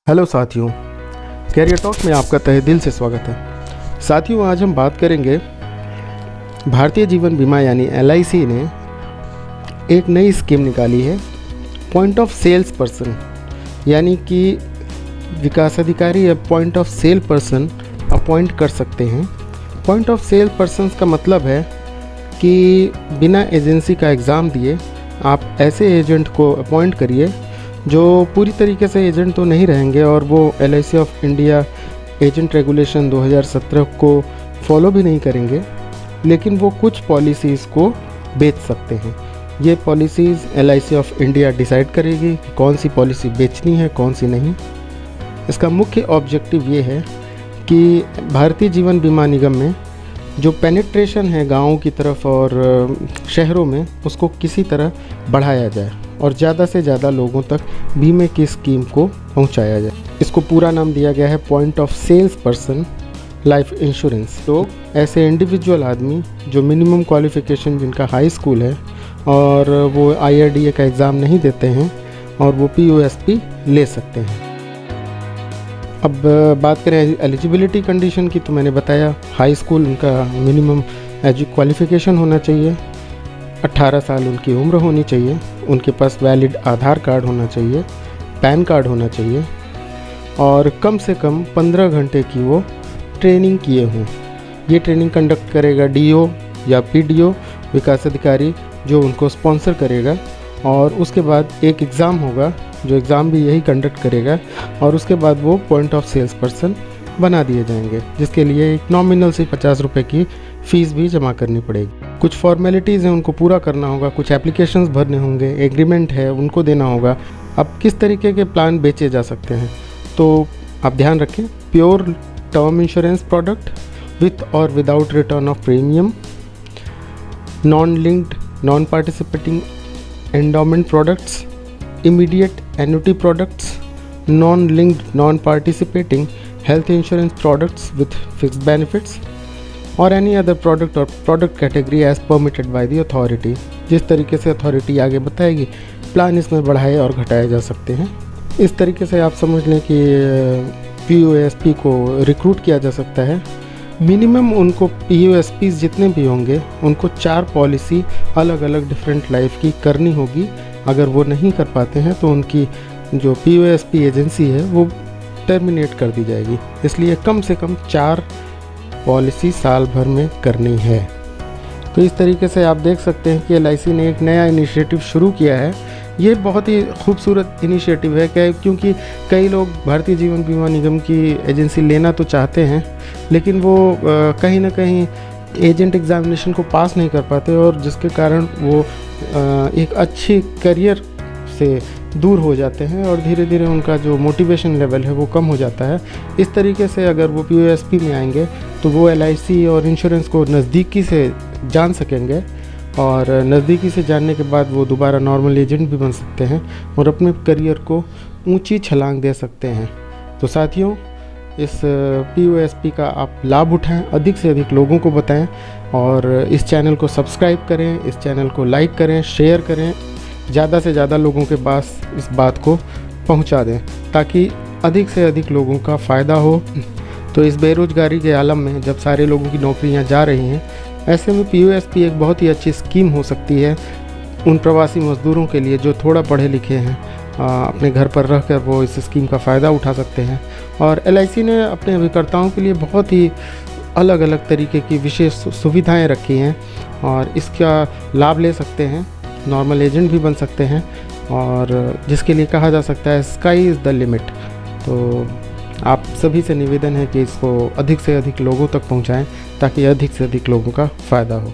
Hello साथियों, career talk में आपका तहे दिल से स्वागत है। साथियों, आज हम बात करेंगे भारतीय जीवन बीमा यानी LIC ने एक नई स्कीम निकाली है, पॉइंट ऑफ सेल्स पर्सन, यानी कि विकास अधिकारी या point of sale person appoint कर सकते हैं। पॉइंट ऑफ सेल पर्सन का मतलब है कि बिना एजेंसी का एग्ज़ाम दिए आप ऐसे एजेंट को अपॉइंट करिए जो पूरी तरीके से एजेंट तो नहीं रहेंगे और वो LIC of India agent regulation 2017 को फॉलो भी नहीं करेंगे, लेकिन वो कुछ पॉलिसीज़ को बेच सकते हैं। ये policies LIC of India decide करेगी कि कौन सी पॉलिसी बेचनी है, कौन सी नहीं। इसका मुख्य ऑब्जेक्टिव ये है कि भारतीय जीवन बीमा निगम में जो पेनिट्रेशन है गाँवों की तरफ और शहरों में, उसको किसी तरह बढ़ाया जाए और ज़्यादा से ज़्यादा लोगों तक बीमे की स्कीम को पहुंचाया जाए। इसको पूरा नाम दिया गया है point of sales person life insurance. तो ऐसे इंडिविजुअल आदमी जो मिनिमम क्वालिफ़िकेशन जिनका हाई स्कूल है और वो IRDA का एग्ज़ाम नहीं देते हैं और वो POSP ले सकते हैं। अब बात करें एलिजिबिलिटी कंडीशन की, तो मैंने बताया हाई स्कूल उनका मिनिमम क्वालिफ़िकेशन होना चाहिए, 18 साल उनकी उम्र होनी चाहिए, उनके पास वैलिड आधार कार्ड होना चाहिए, पैन कार्ड होना चाहिए और कम से कम 15 घंटे की वो ट्रेनिंग किए हों। ये ट्रेनिंग कंडक्ट करेगा DO या PDO, विकास अधिकारी, जो उनको स्पॉन्सर करेगा। और उसके बाद एक एग्ज़ाम होगा, जो एग्ज़ाम भी यही कंडक्ट करेगा और उसके बाद वो पॉइंट ऑफ सेल्स पर्सन बना दिए जाएंगे, जिसके लिए एक नॉमिनल से 50 रुपये की फ़ीस भी जमा करनी पड़ेगी। कुछ फॉर्मेलिटीज़ हैं उनको पूरा करना होगा, कुछ एप्लीकेशंस भरने होंगे, एग्रीमेंट है उनको देना होगा। अब किस तरीके के प्लान बेचे जा सकते हैं, तो आप ध्यान रखें, pure term insurance product with और without return of premium, non linked non participating endowment products, immediate annuity products, non linked non participating health insurance products with fixed benefits और एनी अदर प्रोडक्ट और product category as permitted by the authority. जिस तरीके से authority आगे बताएगी, plan इसमें बढ़ाए और घटाए जा सकते हैं। इस तरीके से आप समझ लें कि POSP को रिक्रूट किया जा सकता है। मिनिमम उनको POSPs जितने भी होंगे उनको 4 पॉलिसी अलग अलग डिफरेंट लाइफ की करनी होगी। अगर वो नहीं कर पाते हैं तो उनकी जो POSP एजेंसी है वो टर्मिनेट कर दी जाएगी। इसलिए कम से कम 4 पॉलिसी साल भर में करनी है। तो इस तरीके से आप देख सकते हैं कि LIC ने एक नया इनिशिएटिव शुरू किया है। ये बहुत ही खूबसूरत इनिशिएटिव है, क्योंकि कई लोग भारतीय जीवन बीमा निगम की एजेंसी लेना तो चाहते हैं, लेकिन वो कहीं ना कहीं एजेंट एग्जामिनेशन को पास नहीं कर पाते और जिसके कारण वो एक अच्छी करियर से दूर हो जाते हैं और धीरे धीरे उनका जो मोटिवेशन लेवल है वो कम हो जाता है। इस तरीके से अगर वो POSP में आएंगे तो वो LIC और इंश्योरेंस को नज़दीकी से जान सकेंगे और नज़दीकी से जानने के बाद वो दोबारा नॉर्मल एजेंट भी बन सकते हैं और अपने करियर को ऊंची छलांग दे सकते हैं। तो साथियों, इस POSP का आप लाभ उठाएं, अधिक से अधिक लोगों को बताएं और इस चैनल को सब्सक्राइब करें, इस चैनल को लाइक करें, शेयर करें, ज़्यादा से ज़्यादा लोगों के पास इस बात को पहुंचा दें ताकि अधिक से अधिक लोगों का फ़ायदा हो। तो इस बेरोज़गारी के आलम में जब सारे लोगों की नौकरियां जा रही हैं, ऐसे में POSP एक बहुत ही अच्छी स्कीम हो सकती है उन प्रवासी मज़दूरों के लिए जो थोड़ा पढ़े लिखे हैं, अपने घर पर रहकर वो इस स्कीम का फ़ायदा उठा सकते हैं। और LIC ने अपने अभिकर्ताओं के लिए बहुत ही अलग अलग तरीके की विशेष सुविधाएँ रखी हैं और इसका लाभ ले सकते हैं, नॉर्मल एजेंट भी बन सकते हैं और जिसके लिए कहा जा सकता है स्काई इज़ द लिमिट। तो आप सभी से निवेदन है कि इसको अधिक से अधिक लोगों तक पहुंचाएं ताकि अधिक से अधिक लोगों का फ़ायदा हो।